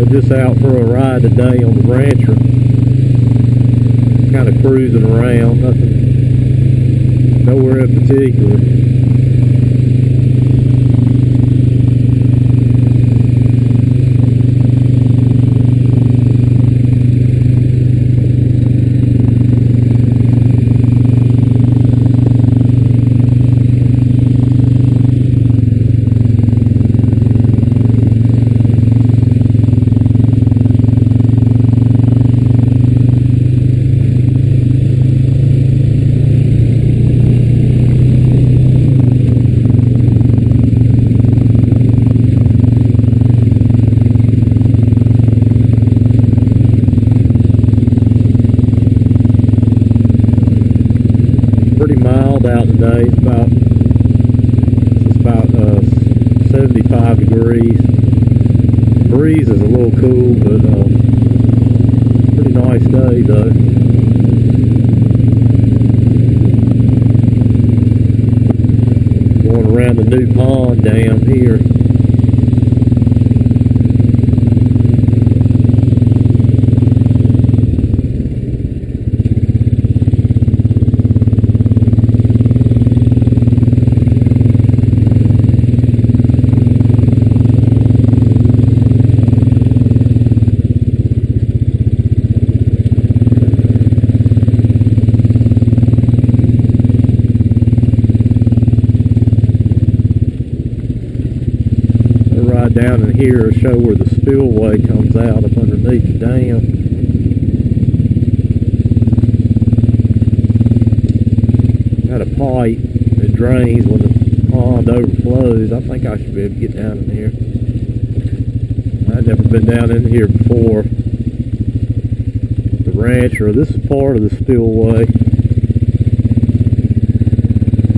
Just out for a ride today on the Rancher. Kind of cruising around, nothing, nowhere in particular. Out today. It's about 75 degrees. The breeze is a little cool, but pretty nice day though. Going around the new pond dam here. Down in here, show where the spillway comes out up underneath the dam. Got a pipe that drains when the pond overflows. I think I should be able to get down in here. I've never been down in here before. The Rancher, this is part of the spillway.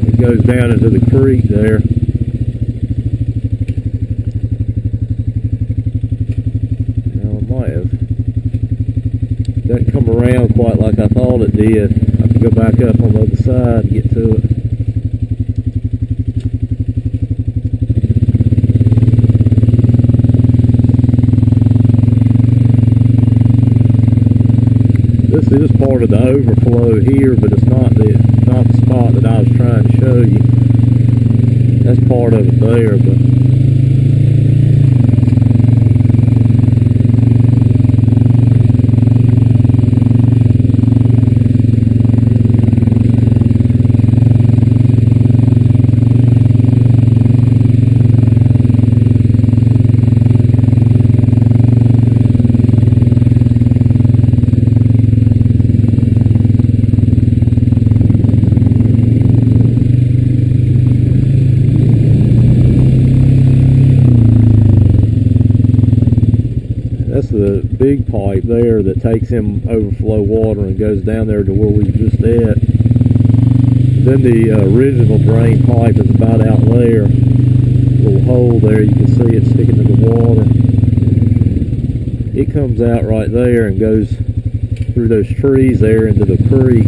It goes down into the creek there. Doesn't come around quite like I thought it did. I have to go back up on the other side to get to it. This is part of the overflow here, but it's not the spot that I was trying to show you. That's part of it there, but that's the big pipe there that takes in overflow water and goes down there to where we were just at. Then the original drain pipe is about out there. Little hole there, you can see it sticking to the water. It comes out right there and goes through those trees there into the creek.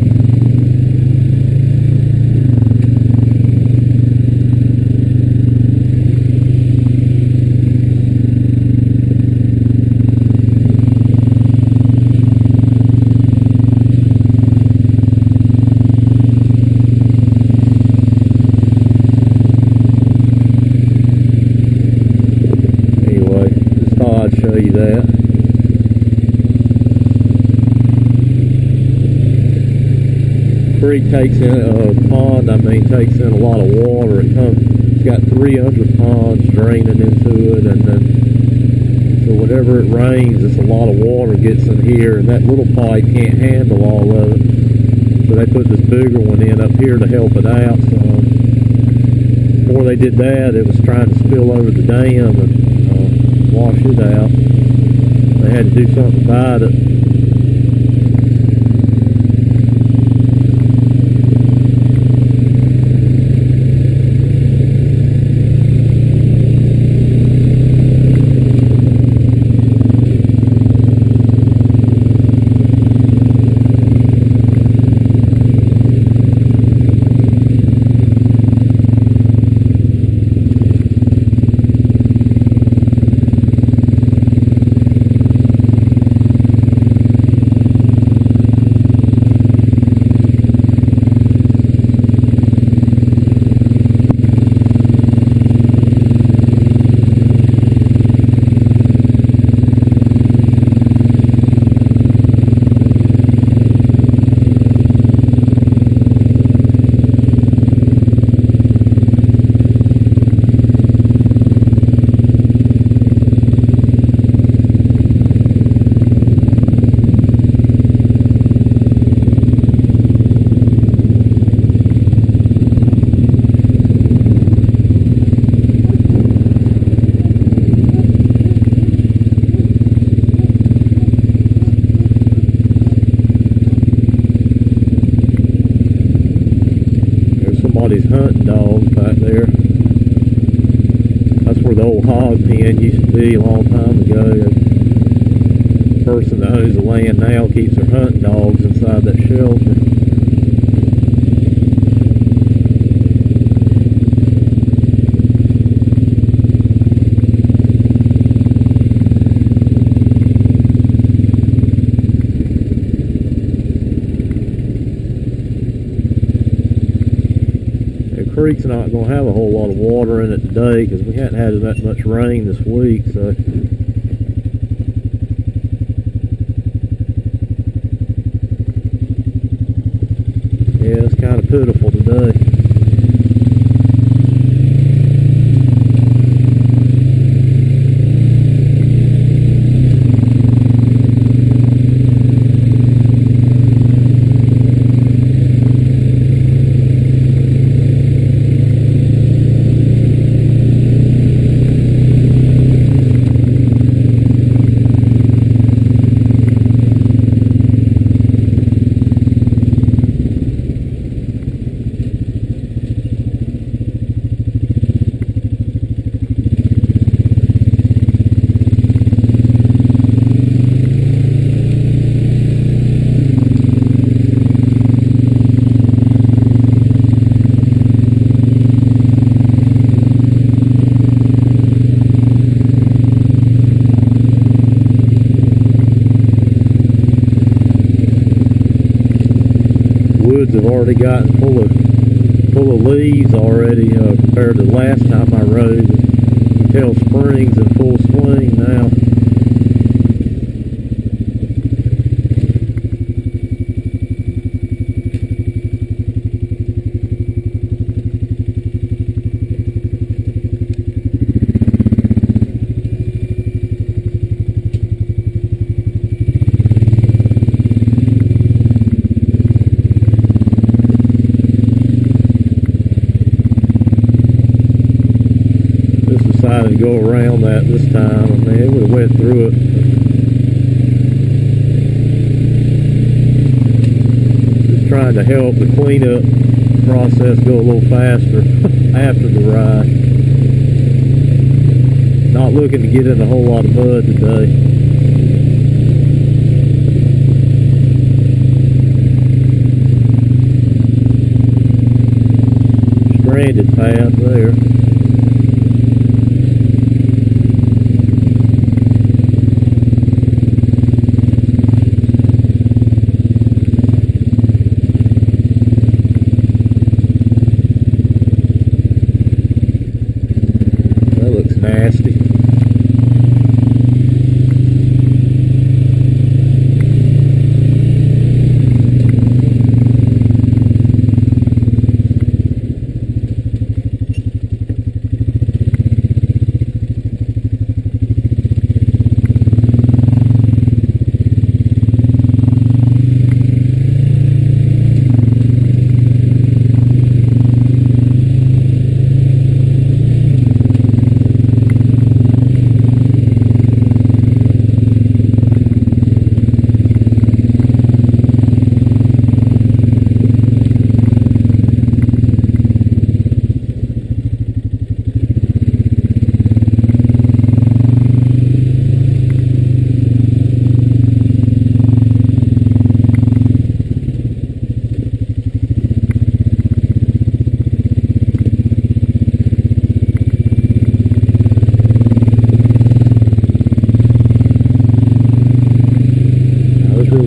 Show you that. Creek takes in pond. Takes in a lot of water. It's got 300 ponds draining into it, and then so whenever it rains, it's a lot of water gets in here, and that little pipe can't handle all of it. So they put this bigger one in up here to help it out. So before they did that, it was trying to spill over the dam and wash it out. They had to do something about it. old hog pen used to be a long time ago. The person that owns the land now keeps their hunting dogs inside that shelter. The creek's not going to have a whole lot of water in it today because we hadn't had that much rain this week, so yeah, it's kind of pitiful today. Woods have already gotten full of leaves already compared to the last time I rode. You can tell spring's in full swing now. Decided to go around that this time. I mean, it would have went through it. Just trying to help the cleanup process go a little faster after the ride. Not looking to get in a whole lot of mud today. Stranded path there. Nasty.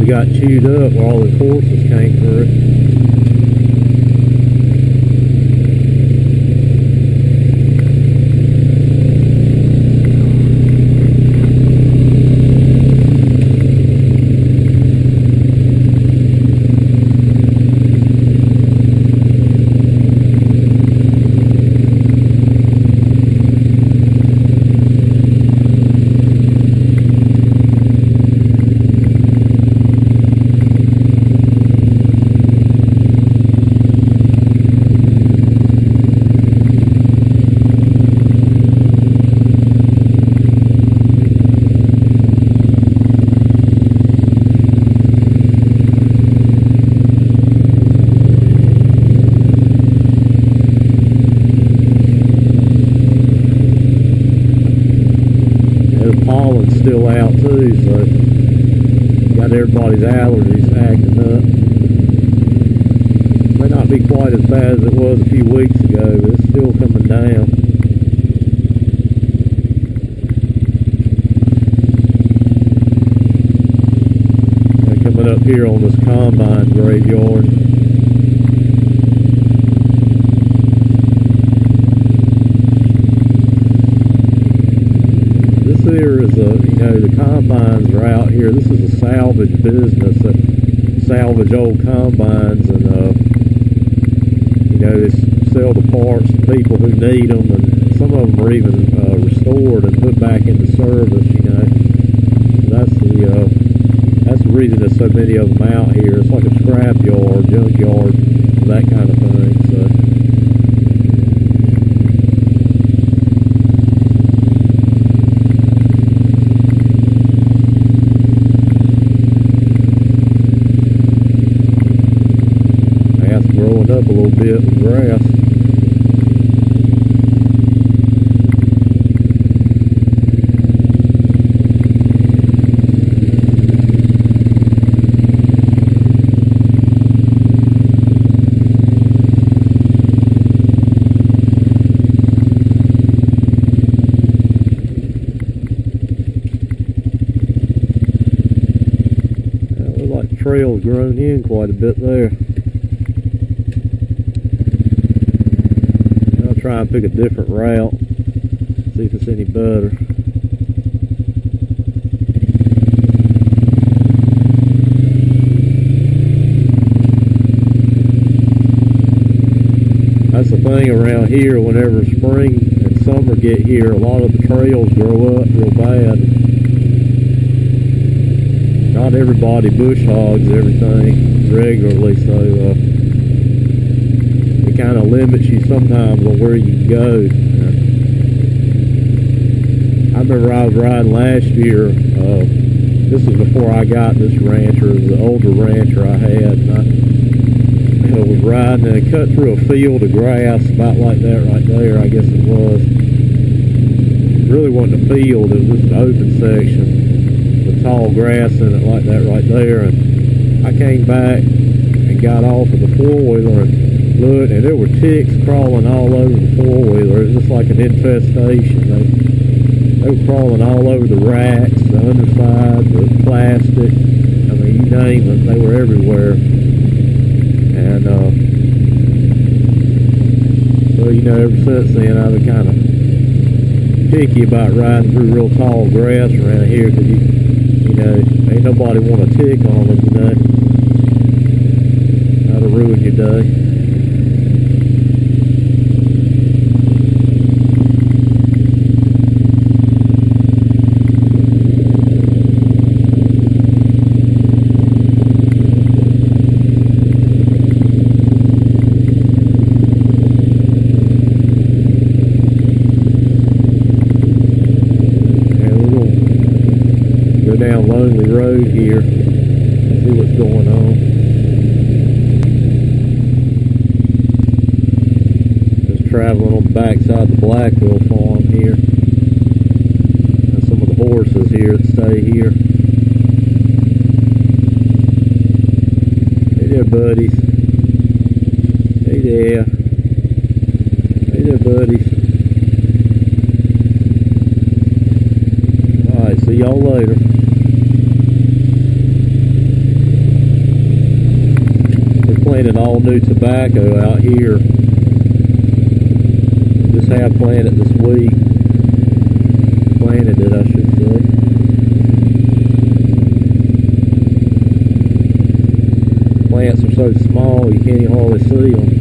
Got chewed up where all the horses came through. pollen's still out too, so got everybody's allergies acting up. May not be quite as bad as it was a few weeks ago, but it's still coming down. Coming up here on this combine graveyard. This here is the combines are out here. This is a salvage business that salvage old combines, and they sell the parts to people who need them, and some of them are even restored and put back into service. That's the reason there's so many of them out here. It's like a scrap yard, junk yard, that kind of thing. So. Grass growing up a little bit with grass. Trail's grown in quite a bit there. I'll try and pick a different route, see if it's any better. That's the thing around here, whenever spring and summer get here, a lot of the trails grow up real bad. Not everybody bush hogs everything regularly, so it kind of limits you sometimes on where you can go. I remember I was riding last year. This was before I got this rancher. It was the older rancher I had, and I was riding and it cut through a field of grass about like that right there, I guess it was. It really wasn't a field, it was just an open section. Tall grass in it like that right there, and I came back and got off of the four-wheeler and looked, and there were ticks crawling all over the four-wheeler. It was just like an infestation. They were crawling all over the racks, the underside, the plastic, I mean, you name it, they were everywhere. And so ever since then I've been kind of picky about riding through real tall grass around here, because ain't nobody want to tick on them, That'll ruin your day. Down Lonely Road here, see what's going on. Just traveling on the backside of the Blackwell farm here. And some of the horses here that stay here. Hey there, buddies. Hey there. Hey there, buddies. Alright, see y'all later. Planted all new tobacco out here. Just have planted this week. Planted it, I should say. Plants are so small you can't even hardly see them.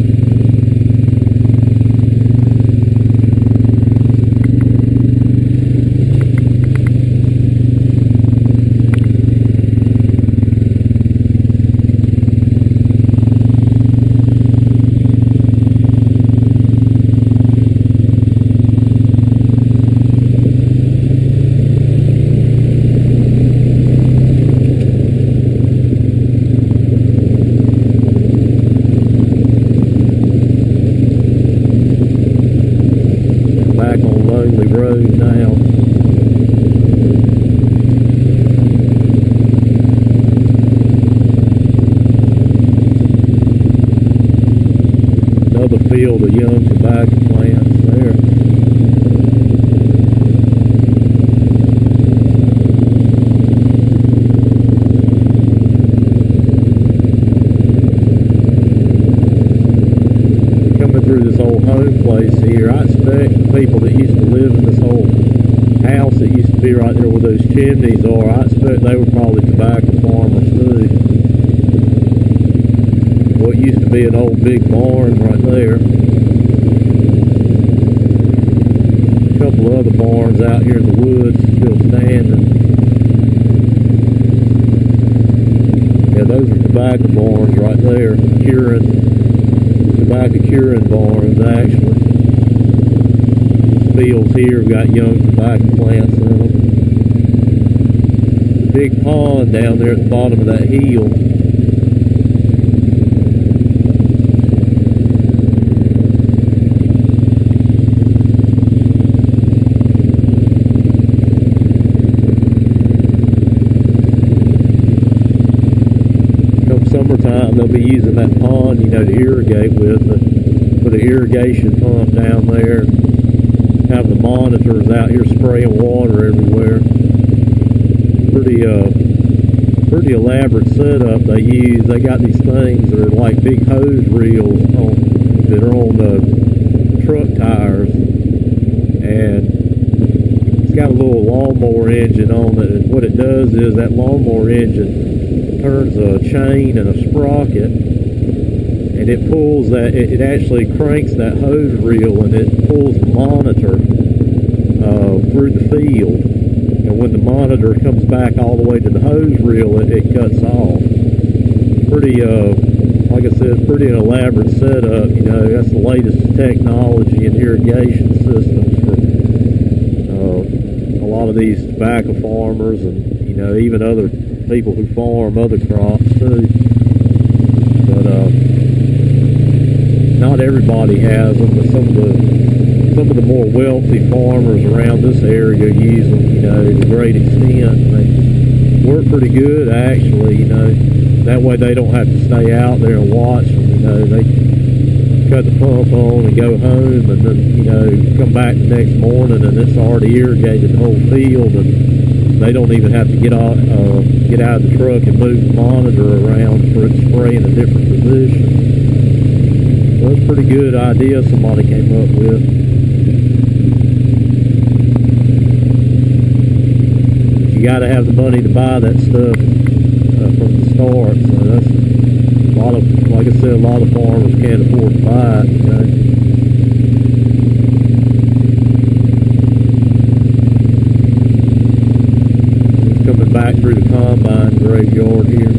house that used to be right there where those chimneys are, I expect they were probably tobacco farmers too. What used to be an old big barn right there. A couple of other barns out here in the woods still standing. Yeah, those are tobacco barns right there. Tobacco curing barns actually. Fields here have got young tobacco plants in them. Big pond down there at the bottom of that hill. Come summertime, they'll be using that pond, you know, to irrigate with. Put an irrigation pump down there. Have the monitors out here spraying water everywhere. Pretty elaborate setup they use. They got these things that are like big hose reels that are on the truck tires, and it's got a little lawnmower engine on it. And what it does is that lawnmower engine turns a chain and a sprocket, and it pulls that. It actually cranks that hose reel, and it pulls the monitor through the field. And when the monitor comes back all the way to the hose reel, it cuts off. Pretty, like I said, pretty elaborate setup. You know, that's the latest technology in irrigation systems for a lot of these tobacco farmers, and you know, even other people who farm other crops too. But not everybody has them, but some of the more wealthy farmers around this area use them, you know, to a great extent. They work pretty good, actually, you know. That way they don't have to stay out there and watch them, you know. They cut the pump on and go home, and then, you know, come back the next morning and it's already irrigated the whole field, and they don't even have to get out of the truck and move the monitor around for it to spray in a different position. So that's a pretty good idea somebody came up with. You got to have the money to buy that stuff from the start. So that's a lot of, like I said, a lot of farmers can't afford to buy it. You know? Just coming back through the combine graveyard here.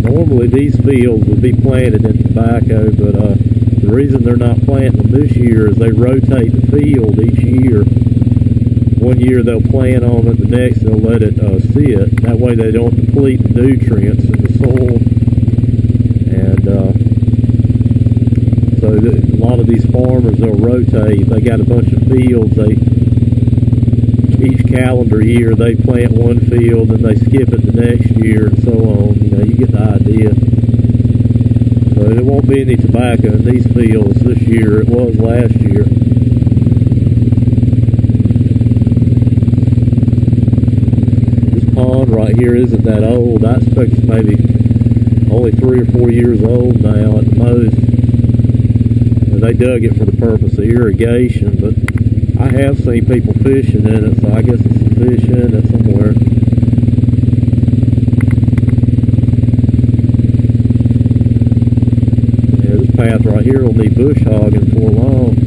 Normally these fields would be planted in tobacco, but the reason they're not planting them this year is they rotate the field each year. One year they'll plant on it, the next they'll let it sit. That way they don't deplete the nutrients in the soil. And so a lot of these farmers, they'll rotate. They got a bunch of fields. Each calendar year they plant one field and they skip it the next year and so on. You know, you get the idea. So there won't be any tobacco in these fields this year. It was last year. This pond right here isn't that old. I expect it's maybe only 3 or 4 years old now at the most. And they dug it for the purpose of irrigation, but I have seen people fishing in it, so I guess it's some fish in it somewhere. Yeah, this path right here will need bush hogging before long.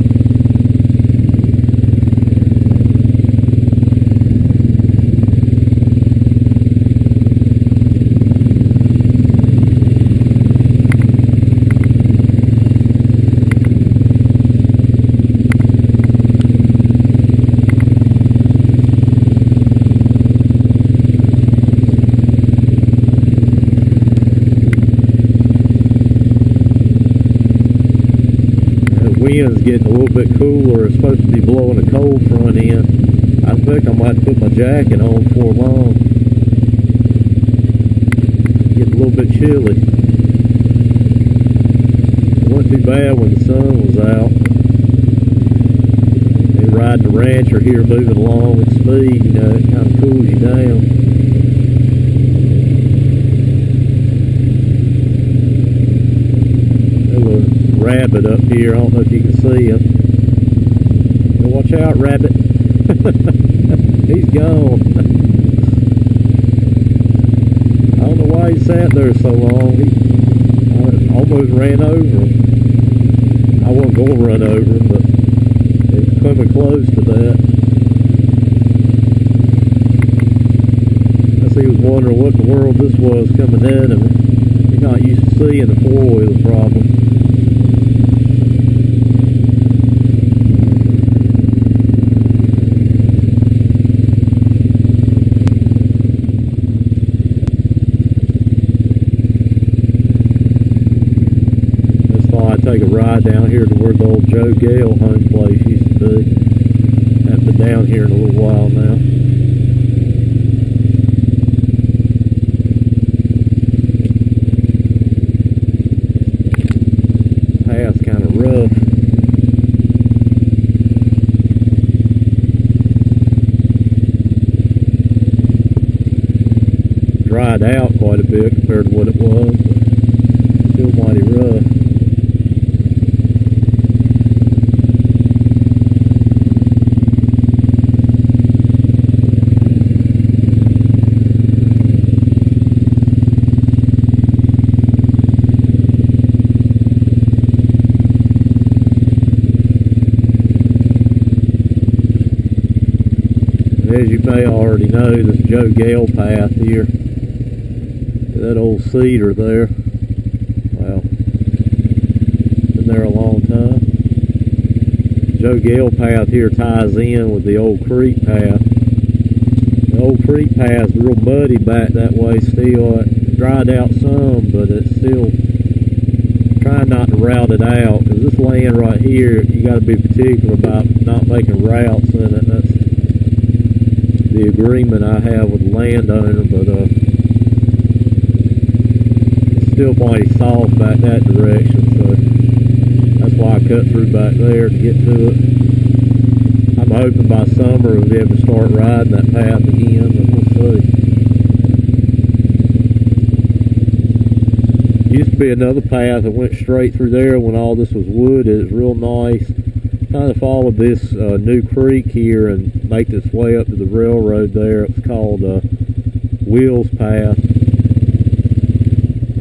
end's getting a little bit cooler. It's supposed to be blowing a cold front end. I think I might put my jacket on before long. Getting a little bit chilly. It wasn't too bad when the sun was out. They riding the Rancher here, moving along with speed, you know, it kind of cools you down. Rabbit up here. I don't know if you can see him. Watch out, rabbit. He's gone. I don't know why he sat there so long. He almost ran over him. I wasn't going to run over him, but it's coming close to that. I guess he was wondering what in the world this was coming in, and he's not used to seeing the four-wheel problem. Take a ride down here to where the old Joe Gale home place used to be. Haven't been down here in a little while now. Path's kind of rough. Dried out quite a bit compared to what it was, but still mighty rough. As you may already know, this Joe Gale path here, that old cedar there, well, been there a long time. Joe Gale path here ties in with the old creek path. The old creek path's real muddy back that way still. It dried out some, but it's still trying not to route it out, because this land right here, you got to be particular about not making routes in it. That's the agreement I have with the landowner, but it's still mighty soft back that direction, so that's why I cut through back there to get to it. I'm hoping by summer we'll be able to start riding that path again, but we'll see. Used to be another path that went straight through there when all this was wood. It was real nice. Kind of followed this new creek here and make its way up to the railroad there. It's called Wheels Path,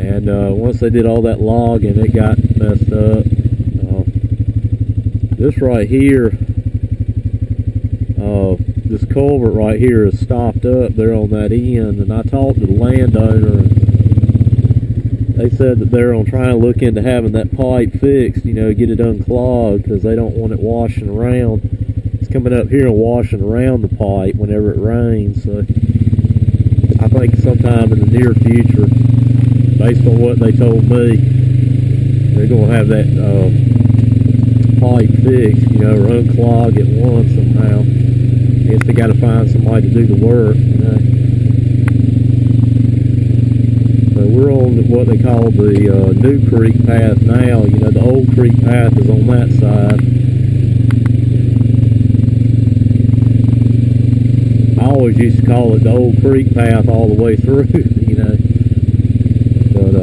and once they did all that logging, it got messed up. This right here, this culvert right here is stopped up there on that end, and I talked to the landowner, and they said that they're going to try and look into having that pipe fixed, you know, get it unclogged, because they don't want it washing around. It's coming up here and washing around the pipe whenever it rains. So I think sometime in the near future, based on what they told me, they're going to have that pipe fixed, you know, or unclog it once somehow. I guess they got to find somebody to do the work, you know. We're on what they call the new creek path now. You know, the old creek path is on that side. I always used to call it the old creek path all the way through, you know. But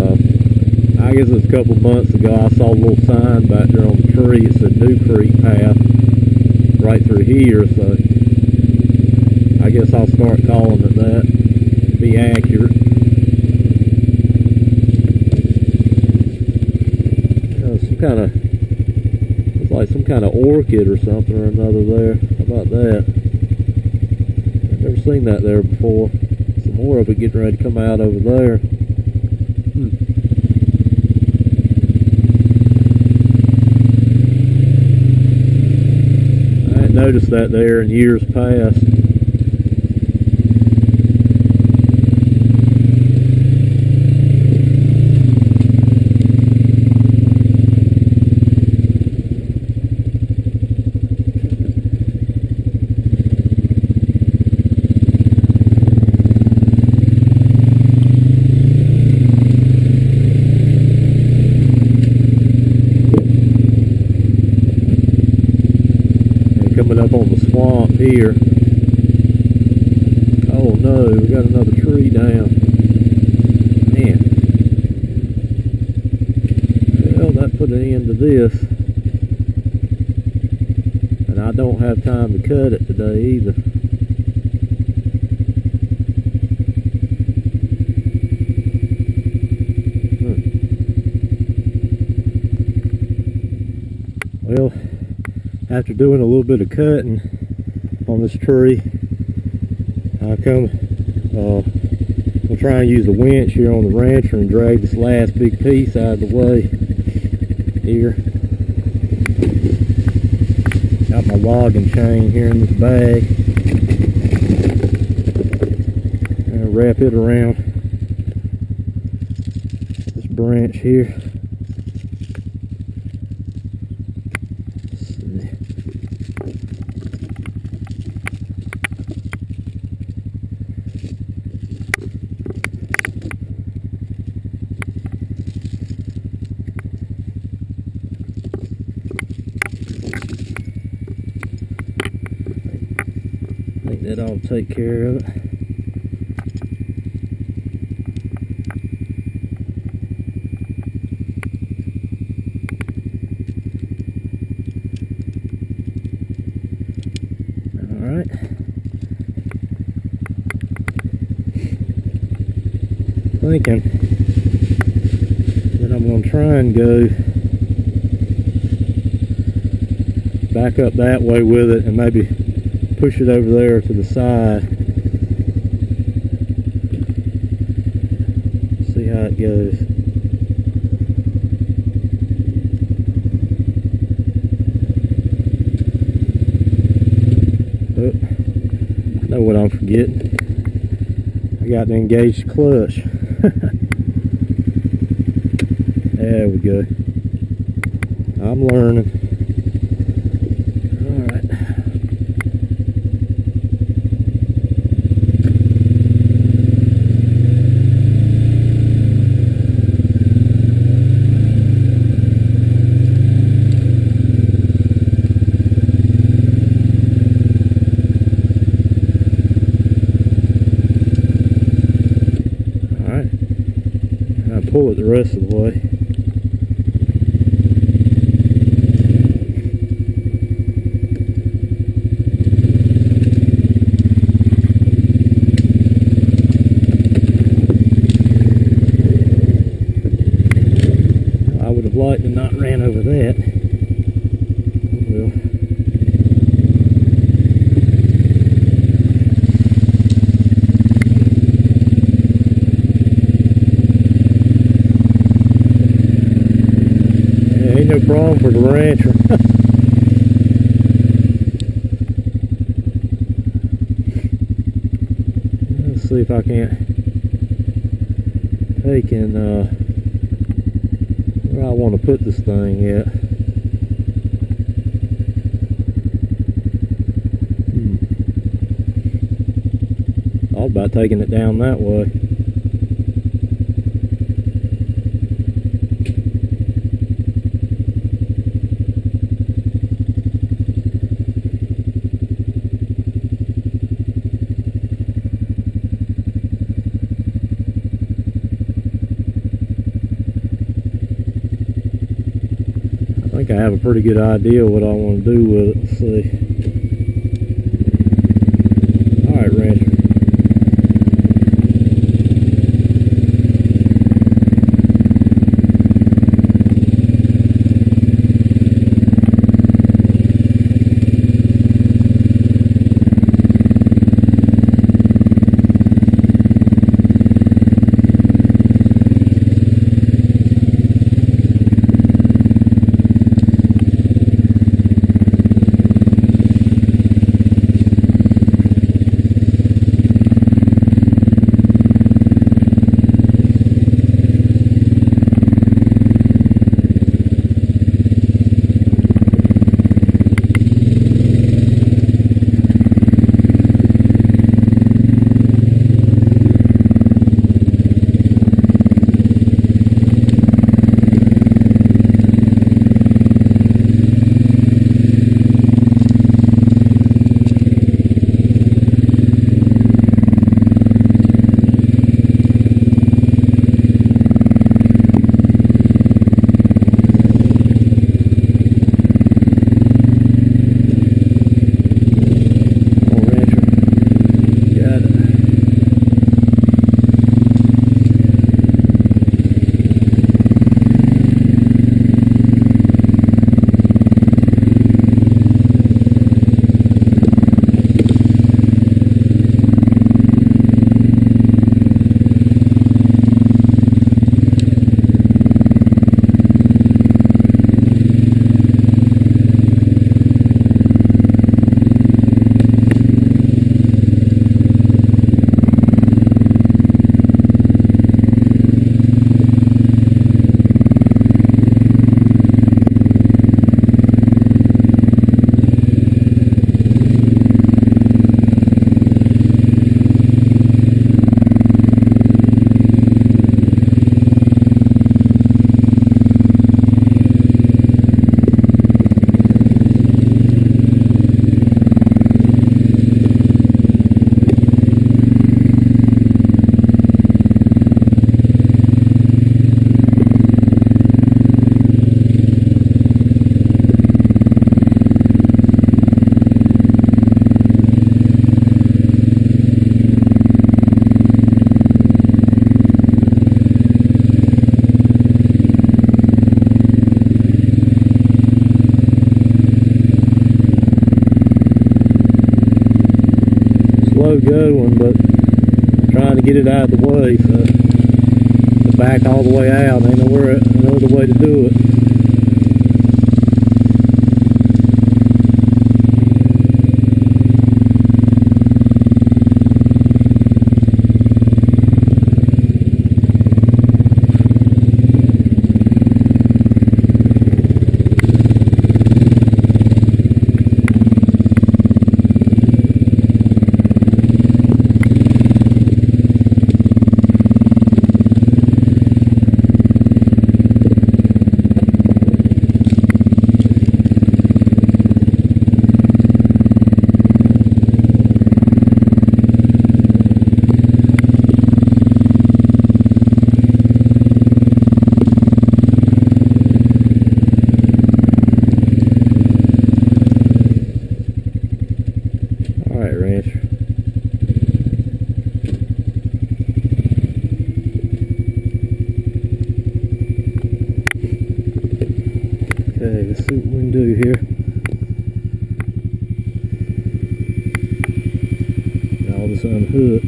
I guess it was a couple of months ago I saw a little sign back there on the tree. It said new creek path right through here, so I guess I'll start calling it that. Be accurate. It's like some kind of orchid or something or another there. How about that? I've never seen that there before. Some more of it getting ready to come out over there. I hadn't noticed that there in years past. swamp here. Oh no, we got another tree down. Man. Well, that put an end to this. And I don't have time to cut it today either. Well, after doing a little bit of cutting on this tree, I come, we'll try and use the winch here on the rancher and drag this last big piece out of the way here. Got my logging chain here in this bag. And wrap it around this branch here. That ought to take care of it. Alright. Thinking that I'm going to try and go back up that way with it and maybe push it over there to the side. See how it goes. Oh, I know what I'm forgetting. I got to engage the clutch. There we go. I'm learning. Pull it the rest of the way. I would have liked to not ran over that. Well. Ain't no problem for the rancher. Let's see if I can't take and where I want to put this thing at. I was about taking it down that way. I think I have a pretty good idea what I want to do with it. Let's see. Alright, rancher. slow going, but trying to get it out of the way. So to back all the way out, ain't nowhere no other way to do it. Okay, let's see what we can do here. Got all this unhooked.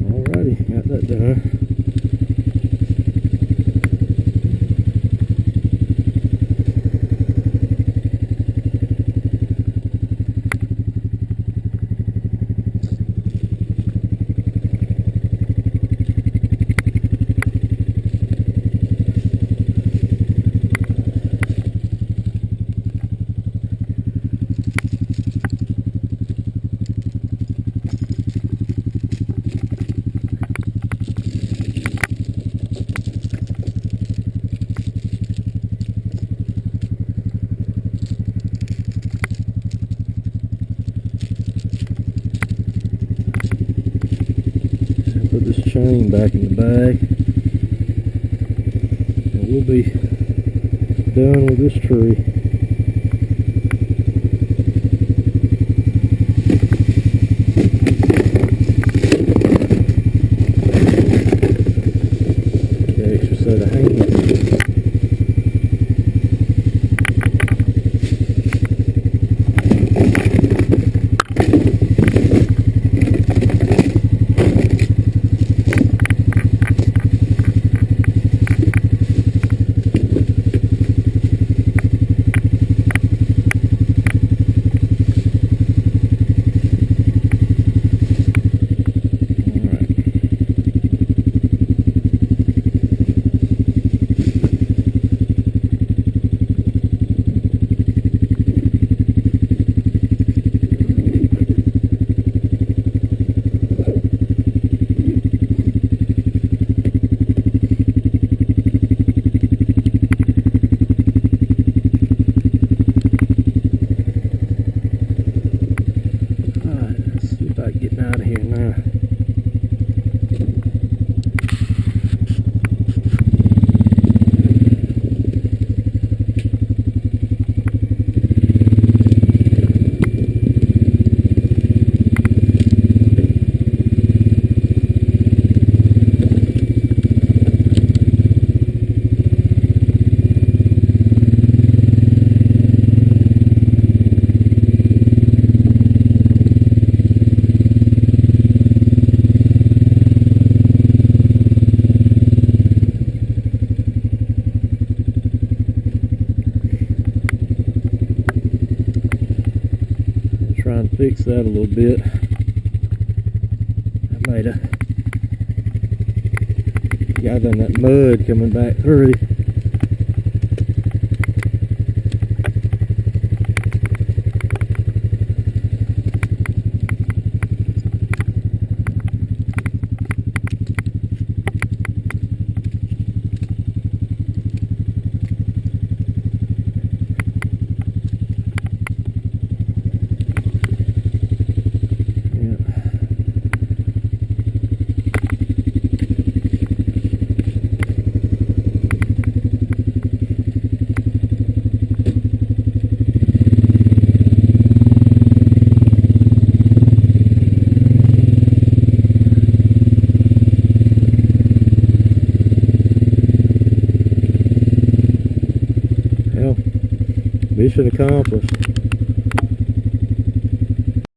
Alrighty, got that done. Put this chain back in the bag, and we'll be done with this tree. Okay, extra set of hands. Getting out of here now. Try and fix that a little bit. I might have got in that mud coming back through. Mission accomplished.